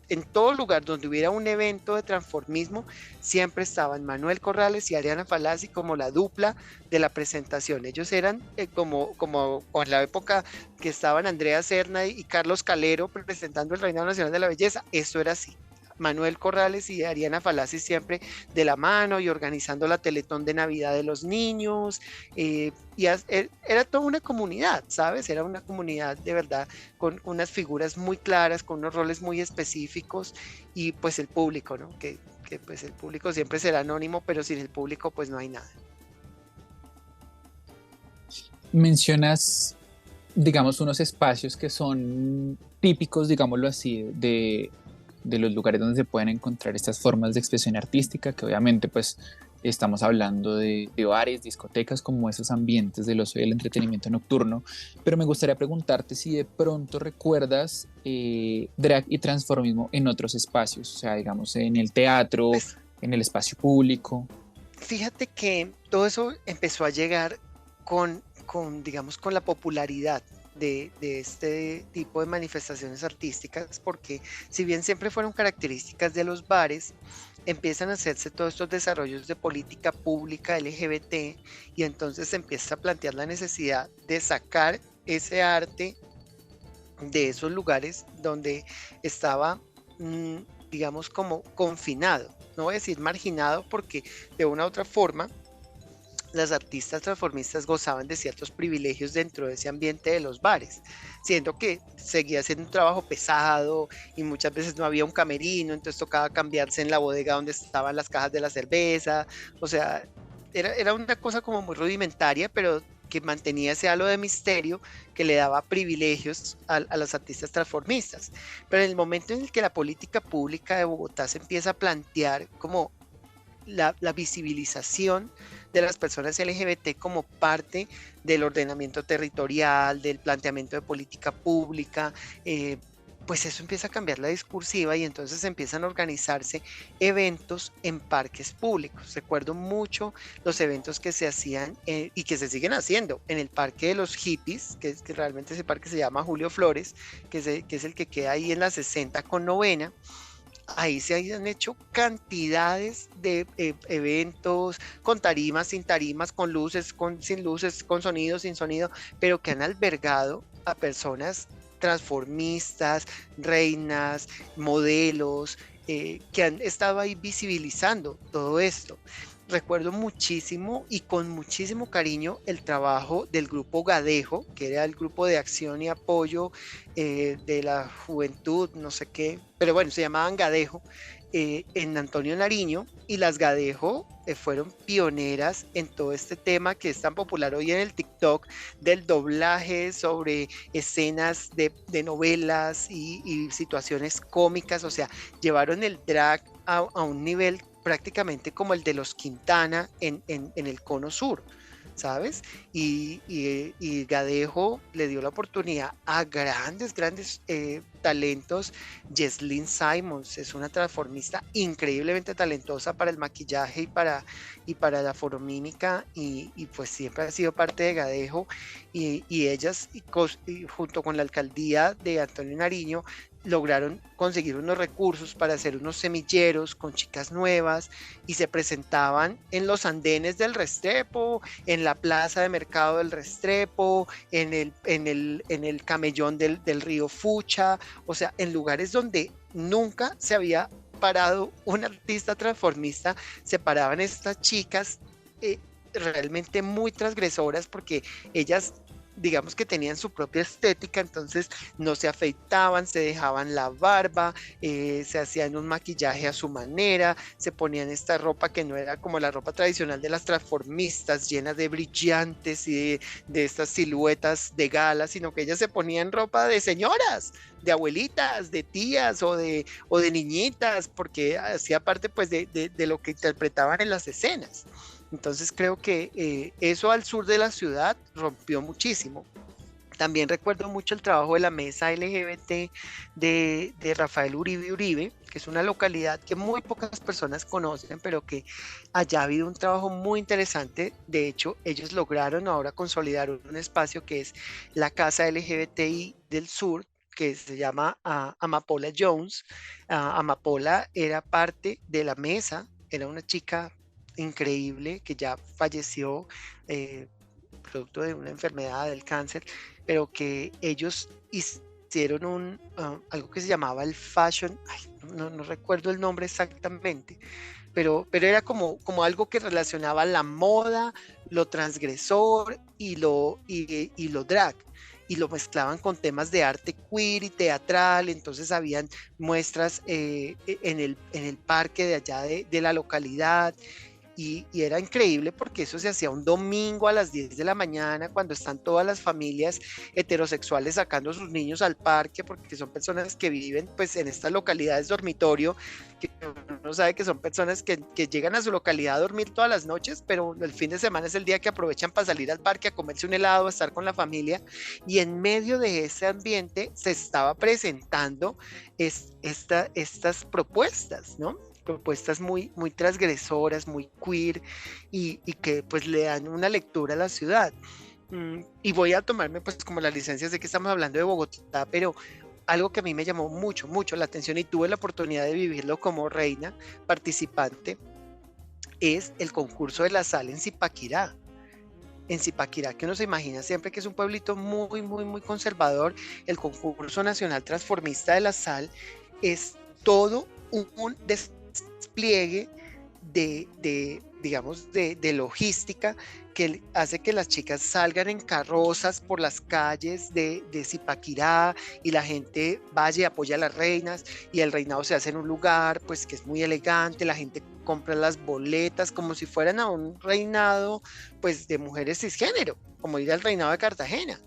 en todo lugar donde hubiera un evento de transformismo, siempre estaban Manuel Corrales y Ariana Falazzi como la dupla de la presentación. Ellos eran como en la época que estaban Andrea Serna y Carlos Calero presentando el Reinado Nacional de la Belleza. Eso era así. Manuel Corrales y Ariana Falazzi siempre de la mano, y organizando la Teletón de Navidad de los niños, era toda una comunidad, ¿sabes? Era una comunidad de verdad, con unas figuras muy claras, con unos roles muy específicos, y pues el público, ¿no? Que pues el público siempre será anónimo, pero sin el público pues no hay nada. Mencionas, digamos, unos espacios que son típicos, digámoslo así, de los lugares donde se pueden encontrar estas formas de expresión artística, que obviamente pues estamos hablando de bares, discotecas, como esos ambientes del ocio y el entretenimiento nocturno, pero me gustaría preguntarte si de pronto recuerdas drag y transformismo en otros espacios, o sea, digamos en el teatro, Pues, en el espacio público. fíjate que todo eso empezó a llegar digamos, con la popularidad de este tipo de manifestaciones artísticas, porque si bien siempre fueron características de los bares, empiezan a hacerse todos estos desarrollos de política pública LGBT, y entonces se empieza a plantear la necesidad de sacar ese arte de esos lugares donde estaba, digamos, como confinado. No voy a decir marginado, porque de una u otra forma las artistas transformistas gozaban de ciertos privilegios dentro de ese ambiente de los bares, siendo que seguía siendo un trabajo pesado y muchas veces no había un camerino, entonces tocaba cambiarse en la bodega donde estaban las cajas de la cerveza. O sea, era una cosa como muy rudimentaria, pero que mantenía ese halo de misterio que le daba privilegios a las artistas transformistas. Pero en el momento en el que la política pública de Bogotá se empieza a plantear como la visibilización de las personas LGBT como parte del ordenamiento territorial, del planteamiento de política pública, pues eso empieza a cambiar la discursiva, y entonces empiezan a organizarse eventos en parques públicos. Recuerdo mucho los eventos que se hacían y que se siguen haciendo en el Parque de los Hippies, que realmente ese parque se llama Julio Flores, que es el que queda ahí en la 60 con Novena. Ahí se han hecho cantidades de eventos con tarimas, sin tarimas, con luces, sin luces, con sonido, sin sonido, pero que han albergado a personas transformistas, reinas, modelos, que han estado ahí visibilizando todo esto. recuerdo muchísimo y con muchísimo cariño el trabajo del grupo Gadejo, que era el grupo de acción y apoyo de la juventud, no sé qué, pero bueno, se llamaban Gadejo, en Antonio Nariño, y las Gadejo fueron pioneras en todo este tema que es tan popular hoy en el TikTok del doblaje sobre escenas de novelas y situaciones cómicas, o sea, llevaron el drag a un nivel prácticamente como el de los Quintana en el cono sur, ¿sabes? Y Gadejo le dio la oportunidad a grandes talentos. Jesslyn Simons es una transformista increíblemente talentosa para el maquillaje y para la foromímica, y pues siempre ha sido parte de Gadejo, y ellas y junto con la alcaldía de Antonio Nariño lograron conseguir unos recursos para hacer unos semilleros con chicas nuevas, y se presentaban en los andenes del Restrepo, en la plaza de mercado del Restrepo, en el camellón del río Fucha, o sea, en lugares donde nunca se había parado un artista transformista. Se paraban estas chicas realmente muy transgresoras, porque ellas, digamos que tenían su propia estética, entonces no se afeitaban, se dejaban la barba, se hacían un maquillaje a su manera, se ponían esta ropa que no era como la ropa tradicional de las transformistas, llena de brillantes y de estas siluetas de gala, sino que ellas se ponían ropa de señoras, de abuelitas, de tías o de niñitas, porque hacía parte pues de lo que interpretaban en las escenas. Entonces creo que eso al sur de la ciudad rompió muchísimo. También recuerdo mucho el trabajo de la mesa LGBT de Rafael Uribe, que es una localidad que muy pocas personas conocen, pero que allá ha habido un trabajo muy interesante. De hecho, ellos lograron ahora consolidar un espacio que es la Casa LGBTI del Sur, que se llama Amapola Jones. Amapola era parte de la mesa, era una chica increíble que ya falleció producto de una enfermedad del cáncer, pero que ellos hicieron algo que se llamaba el fashion, no recuerdo el nombre exactamente, pero era como algo que relacionaba la moda, lo transgresor y lo drag, y lo mezclaban con temas de arte queer y teatral. Entonces habían muestras en el parque de allá de la localidad, y era increíble porque eso se hacía un domingo a las 10 de la mañana, cuando están todas las familias heterosexuales sacando a sus niños al parque, porque son personas que viven pues en estas localidades dormitorio, que uno sabe que son personas que llegan a su localidad a dormir todas las noches, pero el fin de semana es el día que aprovechan para salir al parque a comerse un helado, a estar con la familia, y en medio de ese ambiente se estaba presentando estas propuestas, ¿no? Propuestas muy transgresoras, muy queer, y que pues le dan una lectura a la ciudad. Y voy a tomarme pues como las licencias de que estamos hablando de Bogotá, pero algo que a mí me llamó mucho la atención, y tuve la oportunidad de vivirlo como reina participante, es el concurso de la sal en Zipaquirá. En Zipaquirá, que uno se imagina siempre que es un pueblito muy conservador, el concurso nacional transformista de la sal es todo un despliegue digamos, de logística, que hace que las chicas salgan en carrozas por las calles de Zipaquirá, y la gente vaya y apoya a las reinas, y el reinado se hace en un lugar pues que es muy elegante. La gente compra las boletas como si fueran a un reinado pues de mujeres cisgénero, como ir al reinado de Cartagena.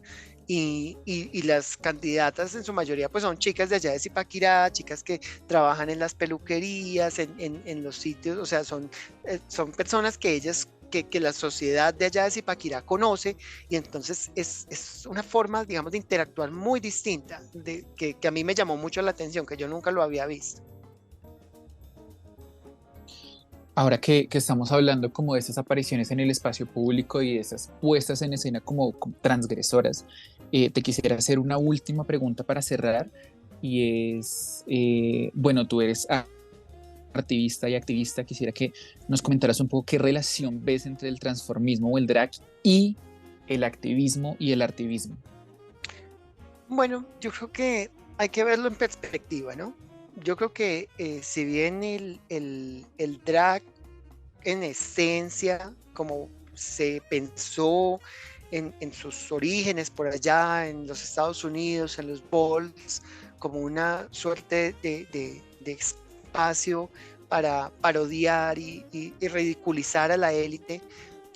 Y las candidatas en su mayoría pues son chicas de allá de Zipaquirá, chicas que trabajan en las peluquerías, en los sitios, o sea, son personas que la sociedad de allá de Zipaquirá conoce, y entonces es una forma, digamos, de interactuar muy distinta, que a mí me llamó mucho la atención, que yo nunca lo había visto. Ahora que estamos hablando como de estas apariciones en el espacio público y de esas puestas en escena como transgresoras, te quisiera hacer una última pregunta para cerrar, y es, bueno, tú eres artivista y activista, quisiera que nos comentaras un poco qué relación ves entre el transformismo o el drag y el activismo y el artivismo. Bueno, yo creo que hay que verlo en perspectiva, ¿no? Yo creo que si bien el drag en esencia, como se pensó en sus orígenes por allá en los Estados Unidos, en los balls, como una suerte de espacio para parodiar y ridiculizar a la élite.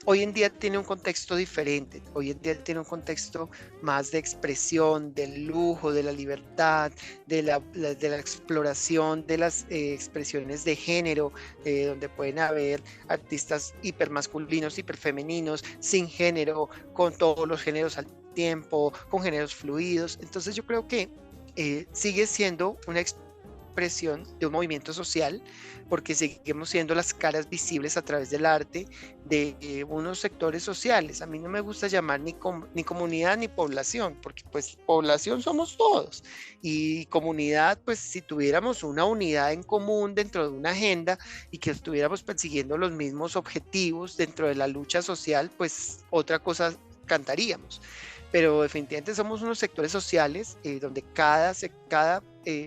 Hoy en día tiene un contexto diferente, hoy en día tiene un contexto más de expresión, del lujo, de la libertad, de la exploración de las expresiones de género, donde pueden haber artistas hipermasculinos, hiperfemeninos, sin género, con todos los géneros al tiempo, con géneros fluidos. Entonces yo creo que sigue siendo una expresión de un movimiento social, porque seguimos siendo las caras visibles a través del arte de unos sectores sociales. A mí no me gusta llamar ni comunidad ni población, porque pues población somos todos, y comunidad, pues si tuviéramos una unidad en común dentro de una agenda y que estuviéramos persiguiendo los mismos objetivos dentro de la lucha social, pues otra cosa cantaríamos. Pero definitivamente somos unos sectores sociales donde cada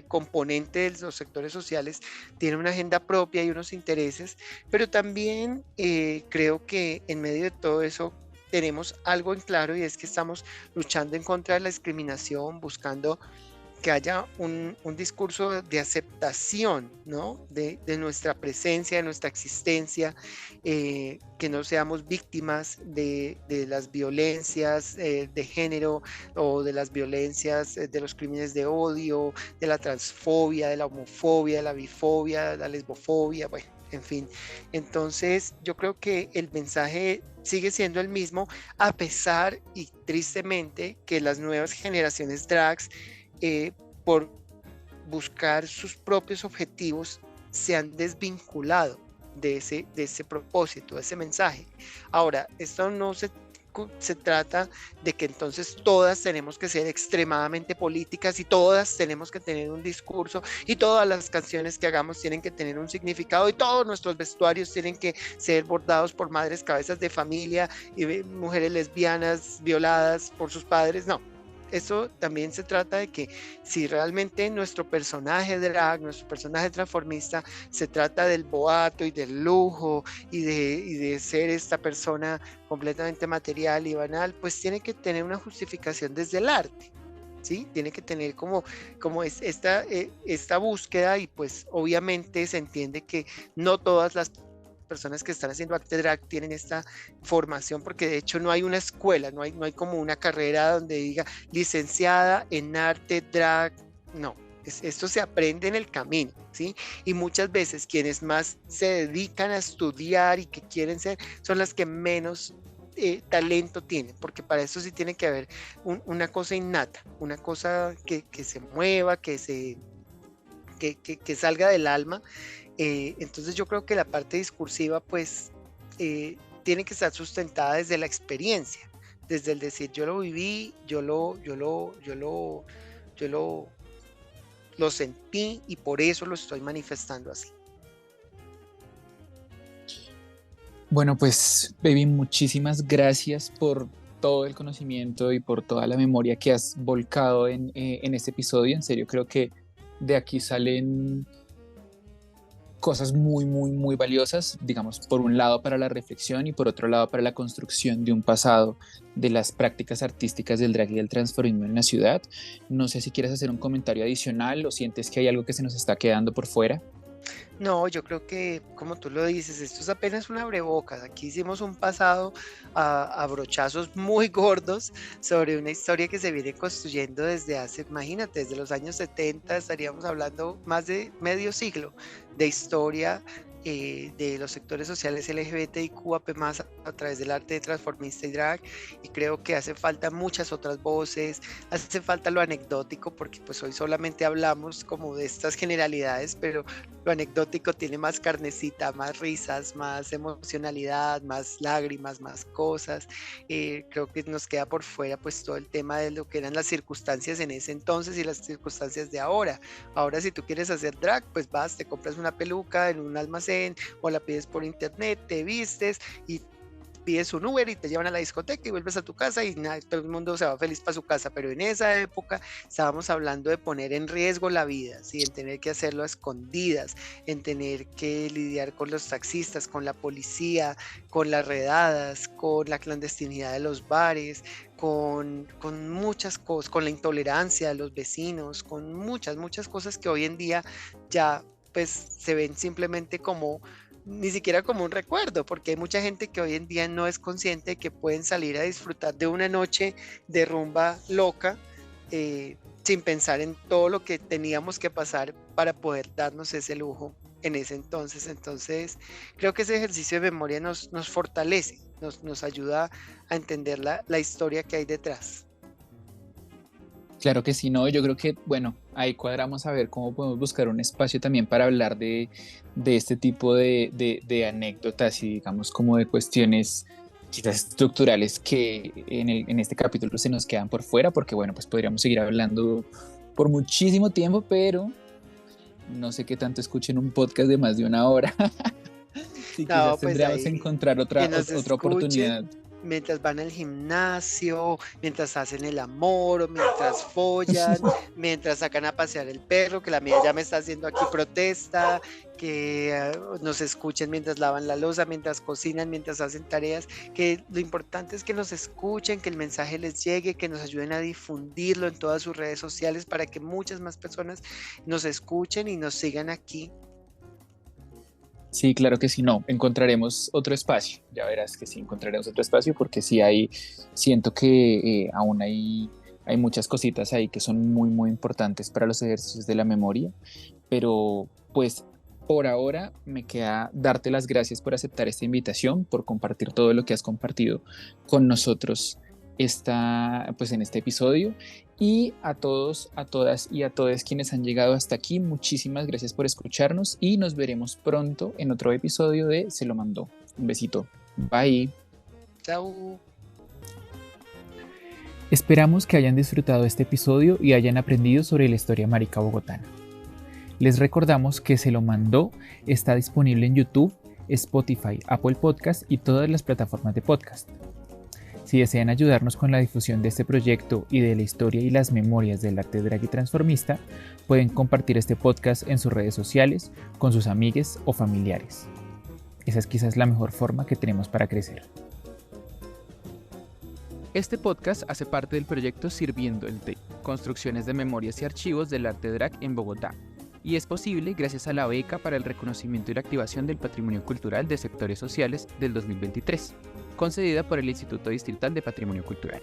componente de los sectores sociales tiene una agenda propia y unos intereses, pero también creo que en medio de todo eso tenemos algo en claro, y es que estamos luchando en contra de la discriminación, buscando que haya un discurso de aceptación, ¿no? de nuestra presencia, de nuestra existencia, que no seamos víctimas de las violencias de género, o de las violencias de los crímenes de odio, de la transfobia, de la homofobia, de la bifobia, de la lesbofobia, bueno, en fin. Entonces yo creo que el mensaje sigue siendo el mismo, a pesar y tristemente que las nuevas generaciones drags, por buscar sus propios objetivos, se han desvinculado de ese propósito, de ese mensaje. Ahora, esto no se trata de que entonces todas tenemos que ser extremadamente políticas y todas tenemos que tener un discurso y todas las canciones que hagamos tienen que tener un significado y todos nuestros vestuarios tienen que ser bordados por madres cabezas de familia y mujeres lesbianas violadas por sus padres. No. Eso también se trata de que si realmente nuestro personaje drag, nuestro personaje transformista, se trata del boato y del lujo y de ser esta persona completamente material y banal, pues tiene que tener una justificación desde el arte, ¿sí? Tiene que tener como esta búsqueda, y pues obviamente se entiende que no todas las personas que están haciendo arte drag tienen esta formación, porque de hecho no hay una escuela, no hay como una carrera donde diga licenciada en arte drag, no, esto se aprende en el camino, ¿sí? Y muchas veces quienes más se dedican a estudiar y que quieren ser son las que menos talento tienen, porque para eso sí tiene que haber una cosa innata, una cosa que se mueva, que salga del alma. Entonces yo creo que la parte discursiva pues tiene que estar sustentada desde la experiencia, desde el decir yo lo viví, yo lo sentí y por eso lo estoy manifestando así. Bueno, pues, baby, muchísimas gracias por todo el conocimiento y por toda la memoria que has volcado en este episodio. En serio, creo que de aquí salen cosas muy, muy, muy valiosas, digamos, por un lado para la reflexión y por otro lado para la construcción de un pasado de las prácticas artísticas del drag y del transformismo en la ciudad. No sé si quieres hacer un comentario adicional o sientes que hay algo que se nos está quedando por fuera. No, yo creo que, como tú lo dices, esto es apenas un abrebocas. Aquí hicimos un pasado a brochazos muy gordos sobre una historia que se viene construyendo desde hace, imagínate, desde los años 70, estaríamos hablando más de medio siglo de historia de los sectores sociales LGBTIQ+, a través del arte de transformista y drag, y creo que hace falta muchas otras voces, hace falta lo anecdótico, porque pues hoy solamente hablamos como de estas generalidades, pero lo anecdótico tiene más carnecita, más risas, más emocionalidad, más lágrimas, más cosas. Creo que nos queda por fuera pues todo el tema de lo que eran las circunstancias en ese entonces y las circunstancias de ahora. Ahora si tú quieres hacer drag, pues vas, te compras una peluca en un almacén o la pides por internet, te vistes y pides un Uber y te llevan a la discoteca y vuelves a tu casa y nada, todo el mundo se va feliz para su casa, pero en esa época estábamos hablando de poner en riesgo la vida, ¿sí? En tener que hacerlo a escondidas, en tener que lidiar con los taxistas, con la policía, con las redadas, con la clandestinidad de los bares, con muchas cosas, con la intolerancia de los vecinos, con muchas cosas que hoy en día ya pues se ven simplemente como, ni siquiera como un recuerdo, porque hay mucha gente que hoy en día no es consciente de que pueden salir a disfrutar de una noche de rumba loca, sin pensar en todo lo que teníamos que pasar para poder darnos ese lujo en ese entonces. Entonces, creo que ese ejercicio de memoria nos fortalece, nos ayuda a entender la historia que hay detrás. Claro que sí, no, yo creo que, bueno, ahí cuadramos a ver cómo podemos buscar un espacio también para hablar de este tipo de anécdotas y digamos como de cuestiones quizás estructurales que en este capítulo se nos quedan por fuera, porque bueno, pues podríamos seguir hablando por muchísimo tiempo, pero no sé qué tanto escuchen un podcast de más de una hora. Sí, No, quizás pues tendríamos que ahí encontrar que nos otra oportunidad. escuchen mientras van al gimnasio, mientras hacen el amor o mientras follan, mientras sacan a pasear el perro, que la mía ya me está haciendo aquí protesta, que nos escuchen mientras lavan la loza, mientras cocinan, mientras hacen tareas, que lo importante es que nos escuchen, que el mensaje les llegue, que nos ayuden a difundirlo en todas sus redes sociales para que muchas más personas nos escuchen y nos sigan aquí. Sí, claro que sí, no, encontraremos otro espacio, ya verás que sí, encontraremos otro espacio porque sí siento que aún hay muchas cositas ahí que son muy importantes para los ejercicios de la memoria, pero pues por ahora me queda darte las gracias por aceptar esta invitación, por compartir todo lo que has compartido con nosotros pues en este episodio. Y a todos, a todas y a todos quienes han llegado hasta aquí, muchísimas gracias por escucharnos y nos veremos pronto en otro episodio de Se lo mandó. Un besito. Bye. Chao. Esperamos que hayan disfrutado este episodio y hayan aprendido sobre la historia marica bogotana. Les recordamos que Se lo mandó está disponible en YouTube, Spotify, Apple Podcast y todas las plataformas de podcast. Si desean ayudarnos con la difusión de este proyecto y de la historia y las memorias del arte drag y transformista, pueden compartir este podcast en sus redes sociales, con sus amigues o familiares. Esa es quizás la mejor forma que tenemos para crecer. Este podcast hace parte del proyecto Sirviendo el Té, construcciones de memorias y archivos del arte drag en Bogotá, y es posible gracias a la beca para el reconocimiento y la activación del patrimonio cultural de sectores sociales del 2023, concedida por el Instituto Distrital de Patrimonio Cultural.